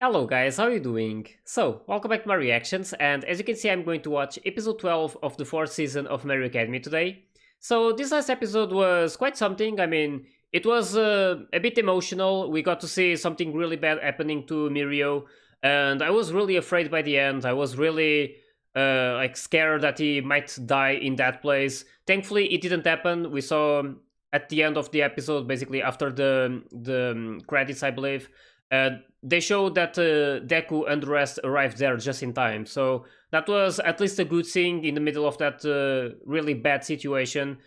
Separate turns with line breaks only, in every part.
Hello guys, how are you doing? So, welcome back to my reactions, and as you can see I'm going to watch episode 12 of the 4th season of Mario Academy today. So this last episode was quite something. It was a bit emotional. We got to see something really bad happening to Mirio, and I was really afraid by the end. I was really scared that he might die in that place. Thankfully it didn't happen. We saw at the end of the episode, basically after the credits I believe, uh, they showed that Deku and the rest arrived there just in time. So that was at least a good thing in the middle of that really bad situation.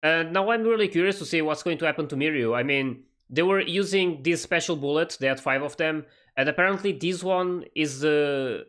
And now I'm really curious to see what's going to happen to Mirio. They were using these special bullets. They had 5 of them, and apparently this one is the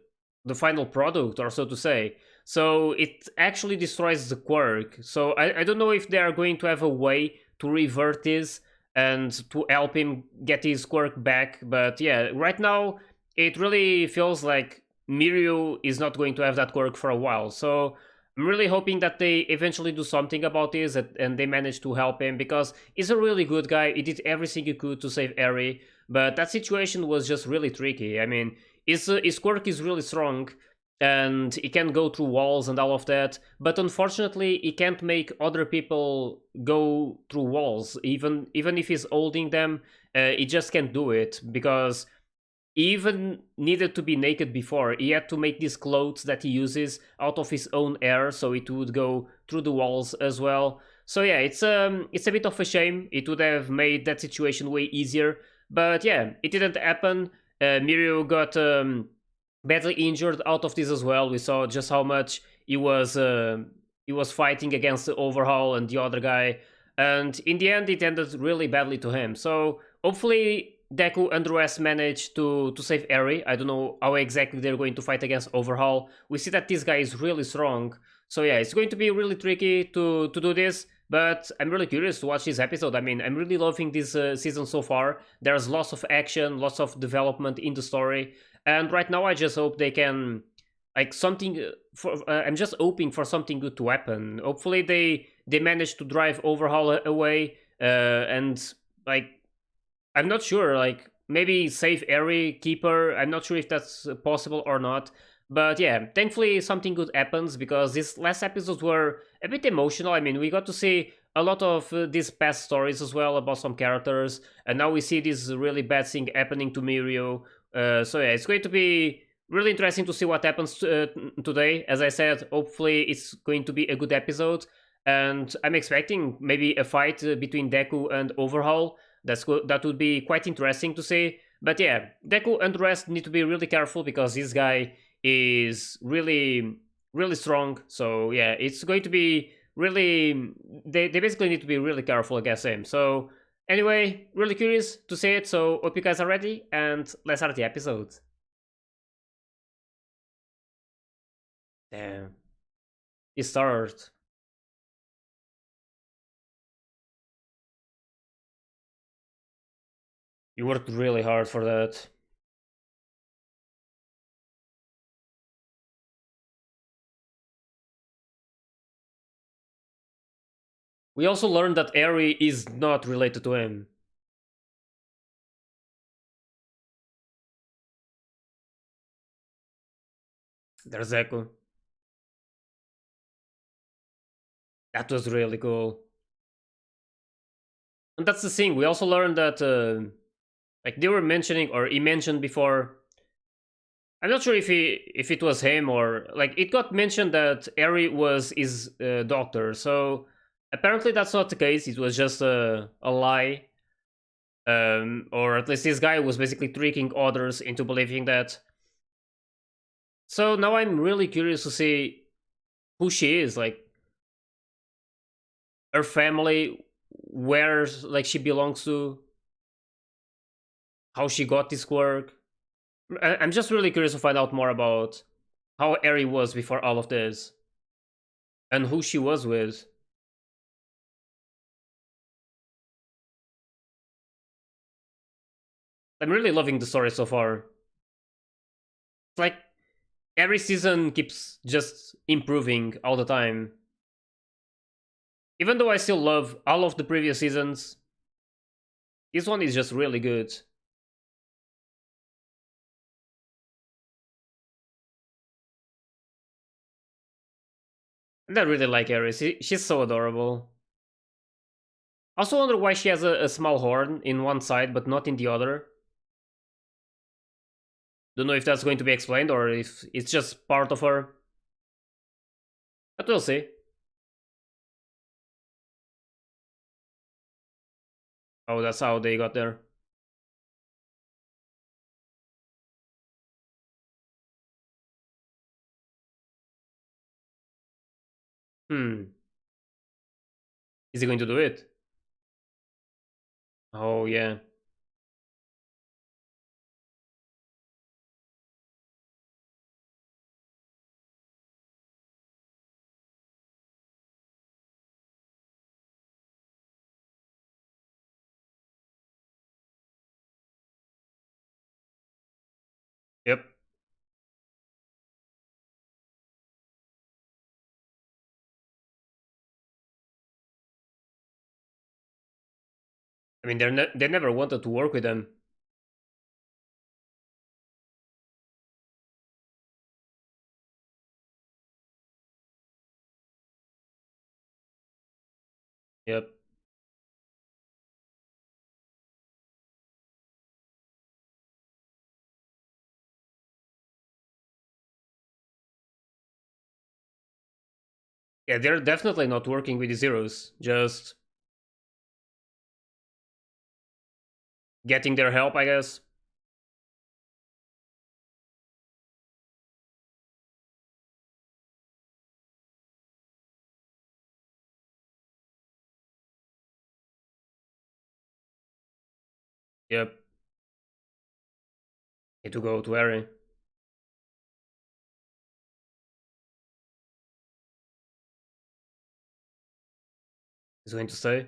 final product, or so to say. So it actually destroys the quirk. So I don't know if they are going to have a way to revert this and to help him get his quirk back. But yeah, right now it really feels like Mirio is not going to have that quirk for a while. So I'm really hoping that they eventually do something about this and they manage to help him because he's a really good guy. He did everything he could to save Eri, but that situation was just really tricky. His quirk is really strong and he can go through walls and all of that, but unfortunately he can't make other people go through walls. Even if he's holding them, he just can't do it because he even needed to be naked before. He had to make these clothes that he uses out of his own air so it would go through the walls as well. So yeah, it's a bit of a shame. It would have made that situation way easier, but yeah, it didn't happen. Mirio got badly injured out of this as well. We saw just how much he was fighting against the Overhaul and the other guy, and in the end, it ended really badly to him. So hopefully, Deku and the rest manage to save Eri. I don't know how exactly they're going to fight against Overhaul. We see that this guy is really strong. So yeah, it's going to be really tricky to do this. But I'm really curious to watch this episode. I'm really loving this season so far. There's lots of action, lots of development in the story, and right now I just hope they can like something for. I'm just hoping for something good to happen. Hopefully they manage to drive Overhaul away and like I'm not sure. Like maybe save Eri Keeper. I'm not sure if that's possible or not. But yeah, thankfully something good happens because these last episodes were a bit emotional. We got to see a lot of these past stories as well about some characters, and now we see this really bad thing happening to Mirio. So yeah, it's going to be really interesting to see what happens today. As I said, hopefully it's going to be a good episode, and I'm expecting maybe a fight between Deku and Overhaul. That would be quite interesting to see. But yeah, Deku and the rest need to be really careful because this guy is really strong. So yeah, it's going to be really they basically need to be really careful against him. So anyway, really curious to see it. So hope you guys are ready and let's start the episode. Damn, it started. You worked really hard for that. We also learned that Eri is not related to him. There's Echo. That was really cool. And that's the thing. We also learned that, like they were mentioning, or he mentioned before. I'm not sure if it was him or like it got mentioned that Eri was his doctor. So apparently that's not the case. It was just a lie, or at least this guy was basically tricking others into believing that. So now I'm really curious to see who she is, like her family, where like she belongs to, how she got this quirk. I'm just really curious to find out more about how Eri was before all of this and who she was with. I'm really loving the story so far. It's like every season keeps just improving all the time. Even though I still love all of the previous seasons, this one is just really good. I really like Aerith. She's so adorable. Also wonder why she has a small horn in one side but not in the other. Don't know if that's going to be explained or if it's just part of her. But we'll see. Oh, that's how they got there. Hmm. Is he going to do it? Oh, yeah. Yep. I mean, they never wanted to work with them. Yep. Yeah, they're definitely not working with the zeros. Just getting their help, I guess. Yep. Need to go to Eri. He's going to stay.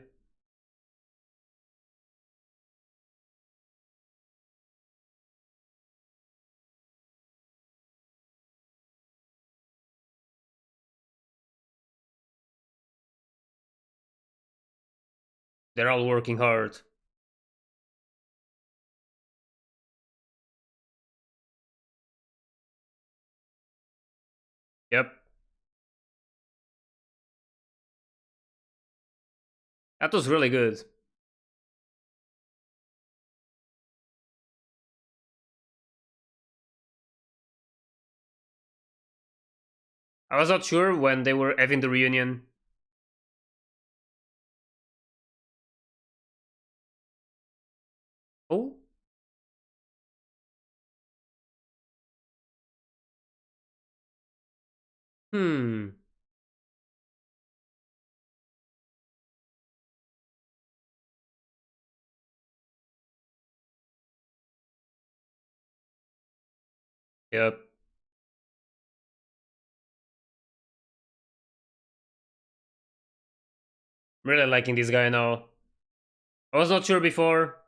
They're all working hard. Yep. That was really good. I was not sure when they were having the reunion. Oh? Hmm. Yep. Really liking this guy now. I was not sure before,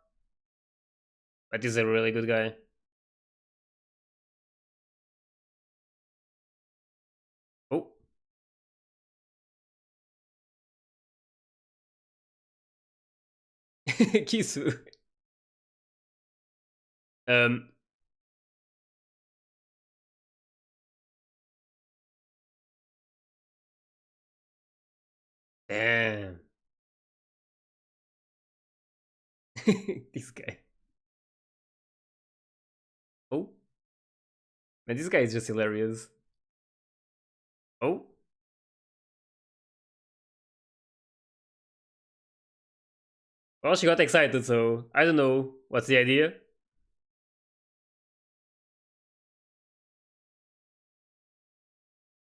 but he's a really good guy. Oh. Kisu. Um. Damn. This guy. Oh. Man, this guy is just hilarious. Oh. Well, she got excited, so I don't know what's the idea.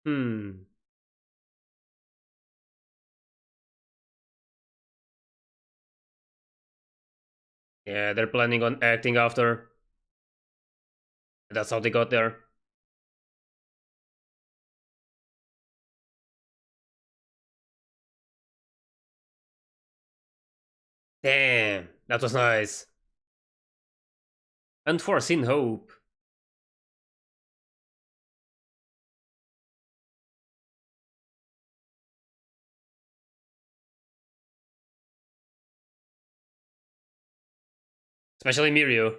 Hmm. Yeah, they're planning on acting after. That's how they got there. Damn, that was nice. Unforeseen hope. Especially Mirio.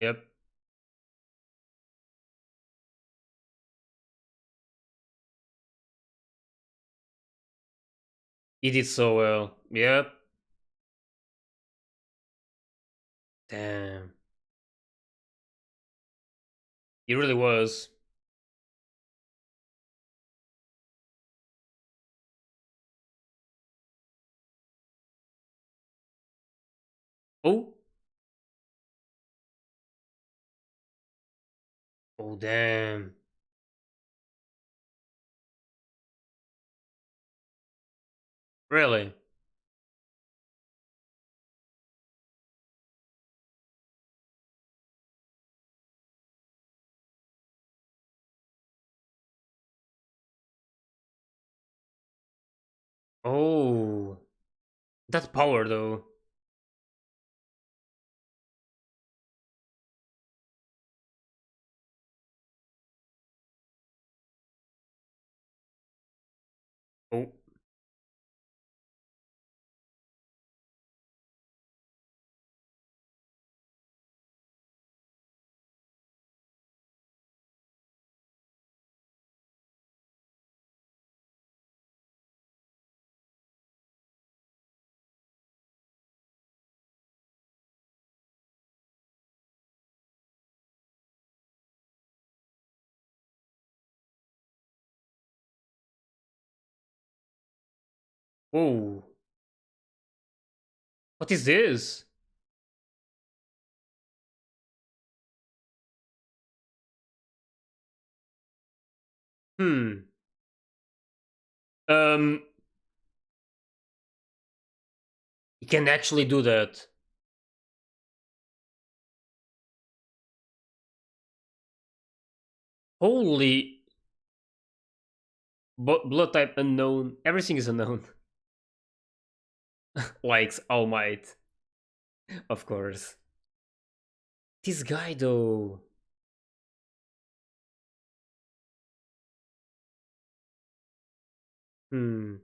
Yep. He did so well. Yep. Damn. He really was. Oh. Oh, damn. Really? Oh. That power, though. Oh. Oh. What is this? Hmm. Um. He can actually do that. Holy. Blood type unknown. Everything is unknown. Likes All Might. Of course. This guy, though. Hmm.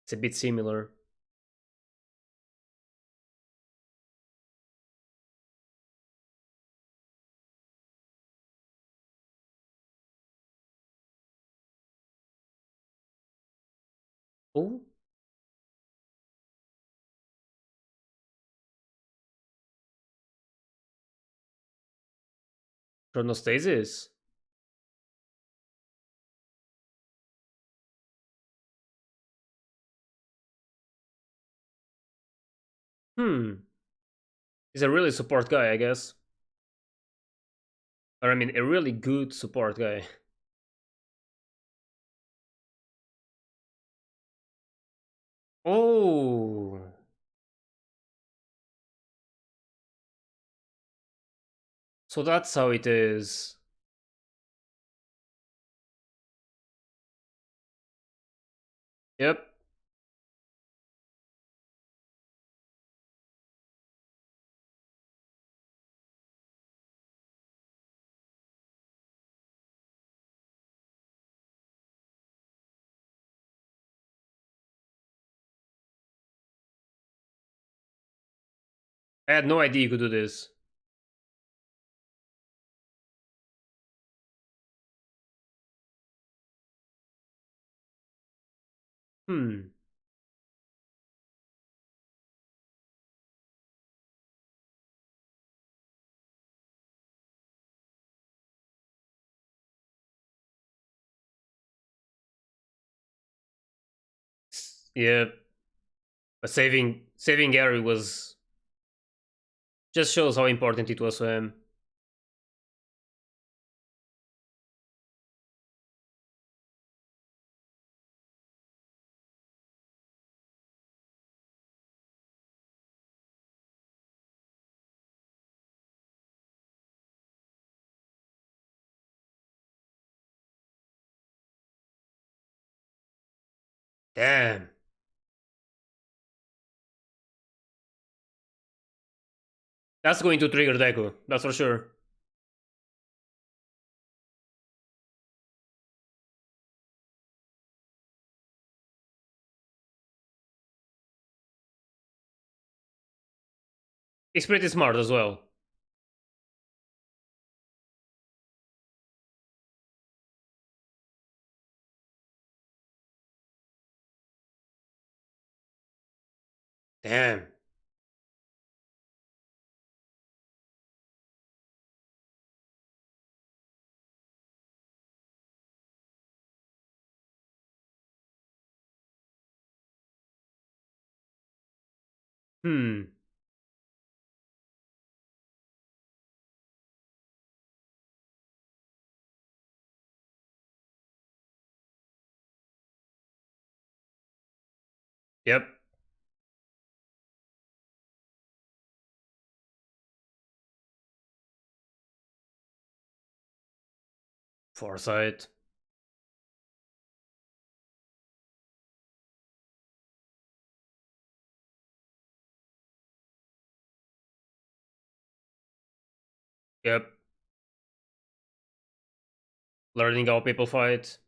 It's a bit similar. Oh. Chronostasis. Hmm. He's a really support guy, I guess. Or I mean, a really good support guy. Oh. So that's how it is. Yep. I had no idea you could do this. Hmm. Yeah. But saving Gary was just shows how important it was for him. Damn. That's going to trigger Deku. That's for sure. He's pretty smart as well. Damn. Hmm. Yep. Foresight. Yep. Learning how people fight.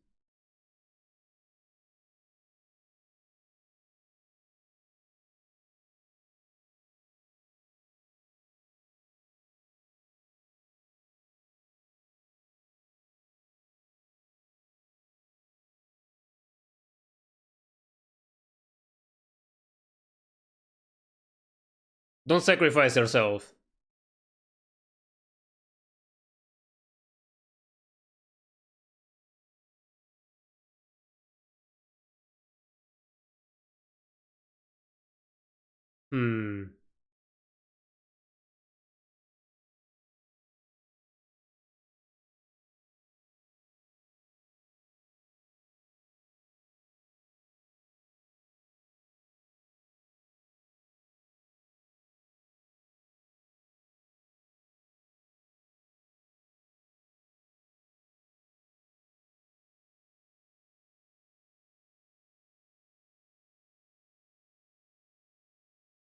Don't sacrifice yourself. Hmm.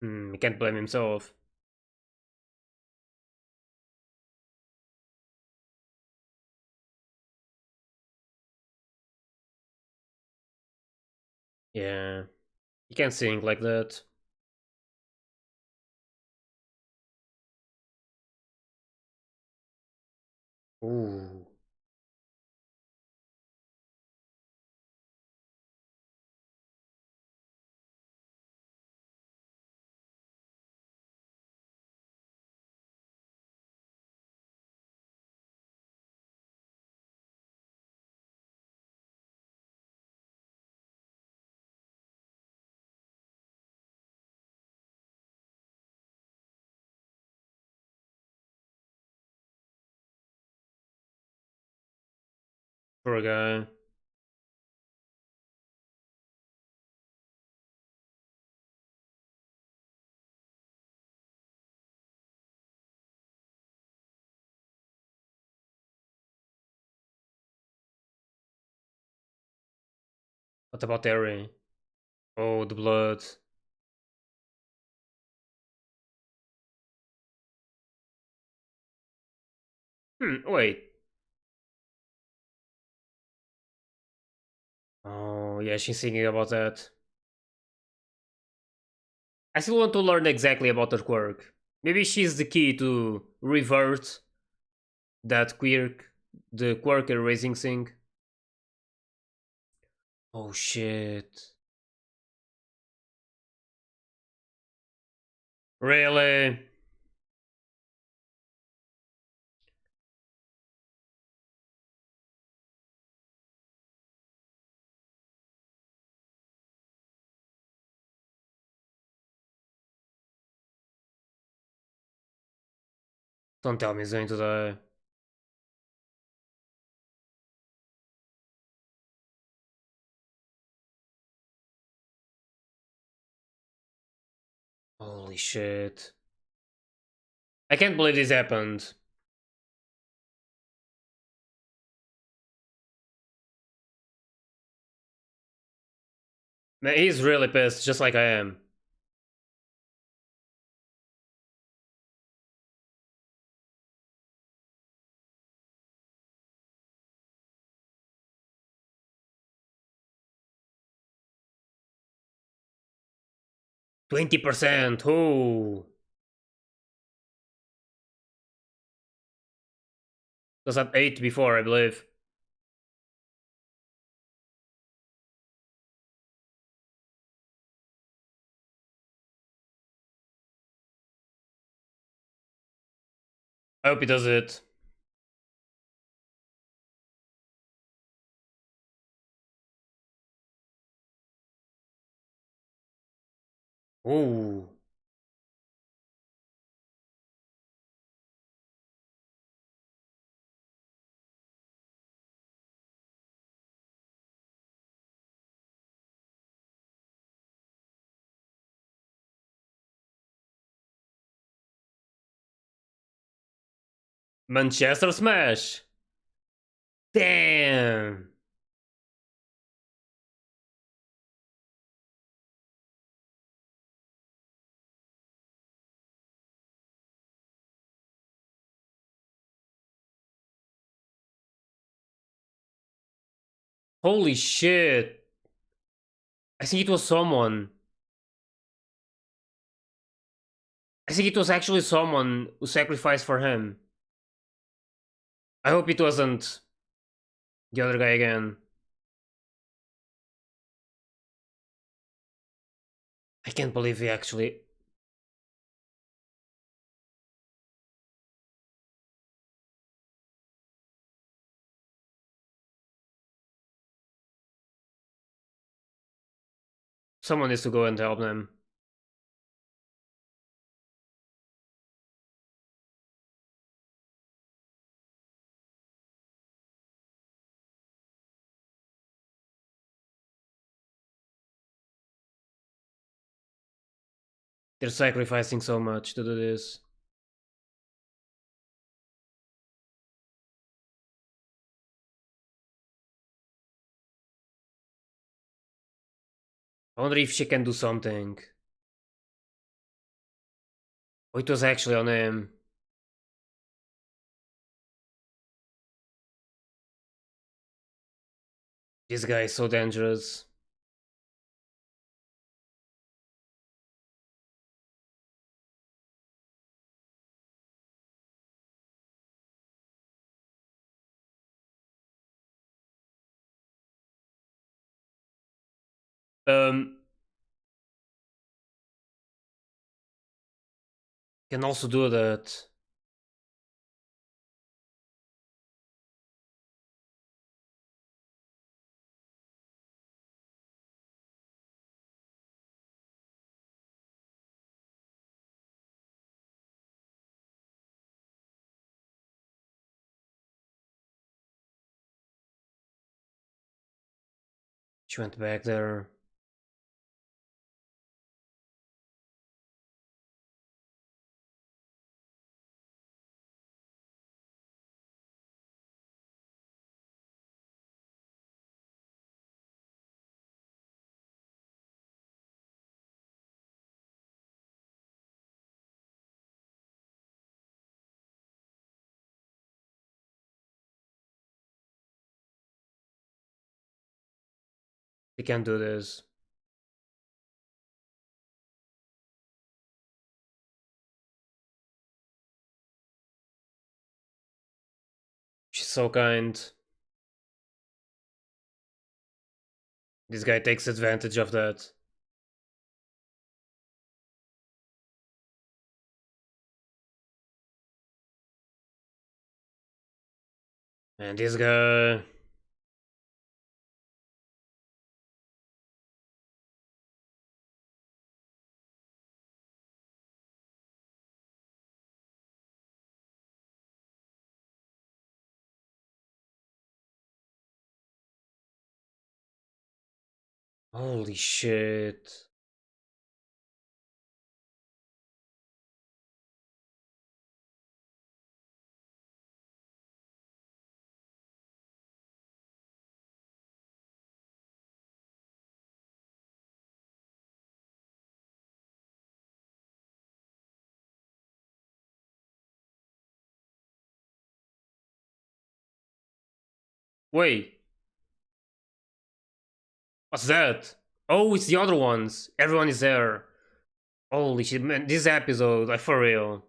Hmm. He can't blame himself. Yeah. He can't sing like that. Ooh. Poor guy. What about Eri? Oh, the blood. Wait. Oh, yeah, she's thinking about that. I still want to learn exactly about her quirk. Maybe she's the key to revert that quirk, the quirk erasing thing. Oh shit. Really? Don't tell me he's going to die. Holy shit. I can't believe this happened. Man, he's really pissed, just like I am. 20%. Oh. Was at 8 before, I believe. I hope he does it. Ooh. Manchester Smash. Damn. Holy shit. I think it was someone. I think it was actually someone who sacrificed for him. I hope it wasn't the other guy again. I can't believe he actually... Someone needs to go and help them. They're sacrificing so much to do this. I wonder if she can do something. Oh, it was actually on him. This guy is so dangerous. Can also do that. She went back there. He can't do this. She's so kind. This guy takes advantage of that. And this guy... Holy shit. Wait. What's that? Oh, it's the other ones. Everyone is there. Holy shit, man. This episode, like for real.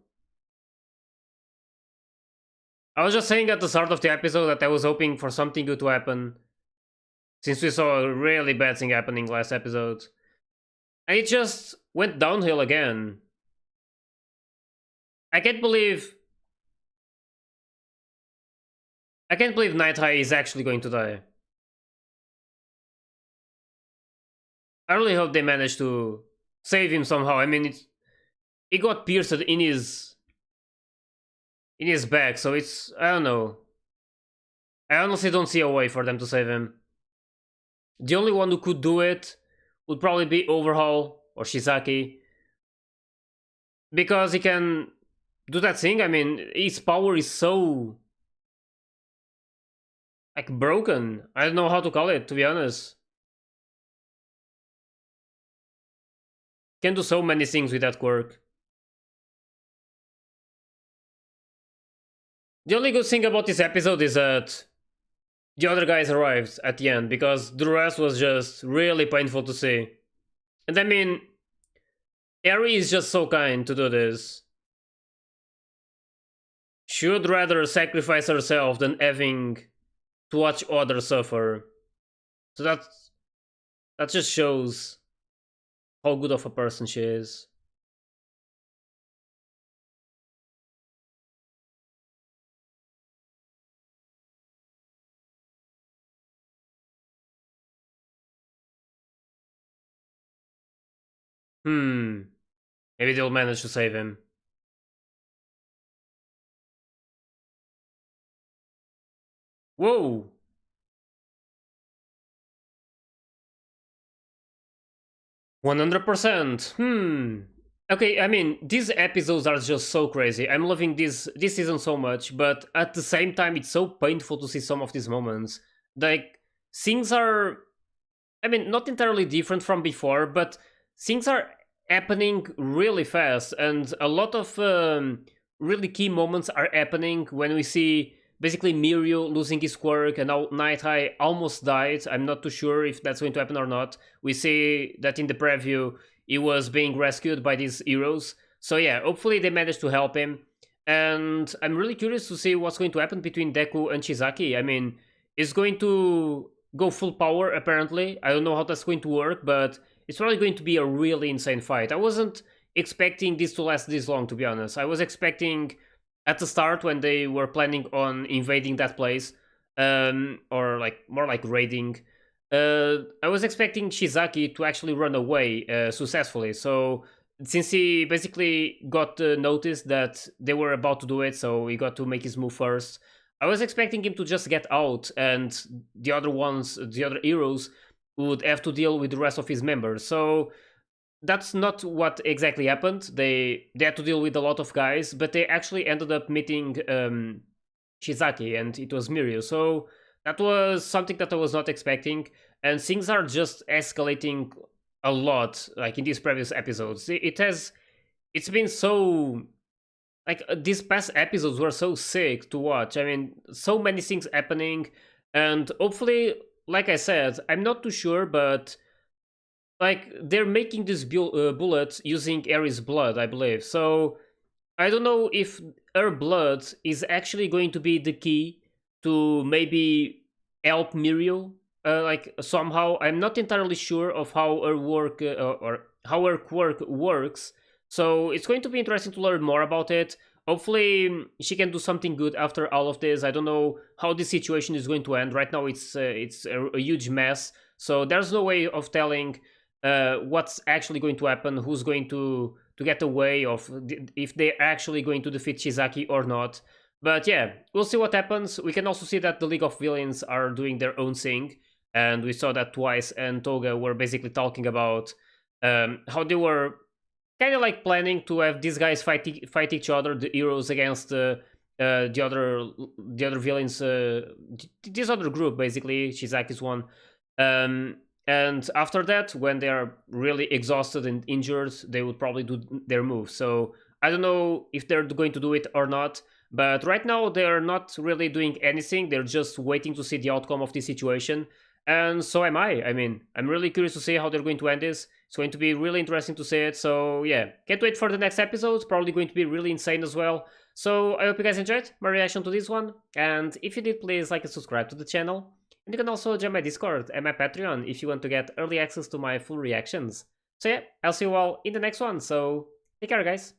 I was just saying at the start of the episode that I was hoping for something good to happen. Since we saw a really bad thing happening last episode. And it just went downhill again. I can't believe I can't believe Night High is actually going to die. I really hope they manage to save him somehow. I mean, he got pierced in his back, so it's, I don't know. I honestly don't see a way for them to save him. The only one who could do it would probably be Overhaul or Shizaki, because he can do that thing. I mean, his power is so like broken. I don't know how to call it, to be honest. Can do so many things with that quirk. The only good thing about this episode is that the other guys arrived at the end, because the rest was just really painful to see. And I mean, Eri is just so kind to do this. She would rather sacrifice herself than having to watch others suffer. So that just shows how good of a person she is. Maybe they'll manage to save him. Whoa! 100%. Okay, I mean, these episodes are just so crazy. I'm loving this season so much, but at the same time, it's so painful to see some of these moments. Like, things are, I mean, not entirely different from before, but things are happening really fast, and a lot of really key moments are happening when we see basically Mirio losing his quirk, and now Night High almost died. I'm not too sure if that's going to happen or not. We see that in the preview he was being rescued by these heroes. So yeah, hopefully they managed to help him. And I'm really curious to see what's going to happen between Deku and Shizaki. I mean, it's going to go full power apparently. I don't know how that's going to work, but it's probably going to be a really insane fight. I wasn't expecting this to last this long, to be honest. I was expecting at the start, when they were planning on invading that place, or like more like raiding, I was expecting Shizaki to actually run away successfully. So since he basically got notice that they were about to do it, so he got to make his move first. I was expecting him to just get out, and the other ones, the other heroes, would have to deal with the rest of his members. So that's not what exactly happened. They had to deal with a lot of guys, but they actually ended up meeting Shizaki, and it was Mirio. So that was something that I was not expecting, and things are just escalating a lot, like in these previous episodes. It's been so, like, these past episodes were so sick to watch. I mean, so many things happening, and hopefully, like I said, I'm not too sure, but like they're making this bullet using Ares blood, I believe. So I don't know if her blood is actually going to be the key to maybe help Mirio. Like somehow, I'm not entirely sure of how her work or how her quirk works. So it's going to be interesting to learn more about it. Hopefully, she can do something good after all of this. I don't know how this situation is going to end. Right now, it's a huge mess. So there's no way of telling what's actually going to happen, who's going to get away, of if they're actually going to defeat Shizaki or not. But yeah, we'll see what happens. We can also see that the League of Villains are doing their own thing, and we saw that Twice and Toga were basically talking about how they were kind of like planning to have these guys fight each other, the heroes against the other villains, this other group, basically Shizaki's one. And after that, when they are really exhausted and injured, they would probably do their move. So I don't know if they're going to do it or not. But right now, they're not really doing anything. They're just waiting to see the outcome of this situation. And so am I. I mean, I'm really curious to see how they're going to end this. It's going to be really interesting to see it. So yeah, can't wait for the next episode. It's probably going to be really insane as well. So I hope you guys enjoyed my reaction to this one. And if you did, please like and subscribe to the channel. And you can also join my Discord and my Patreon if you want to get early access to my full reactions. So yeah, I'll see you all in the next one. So take care, guys.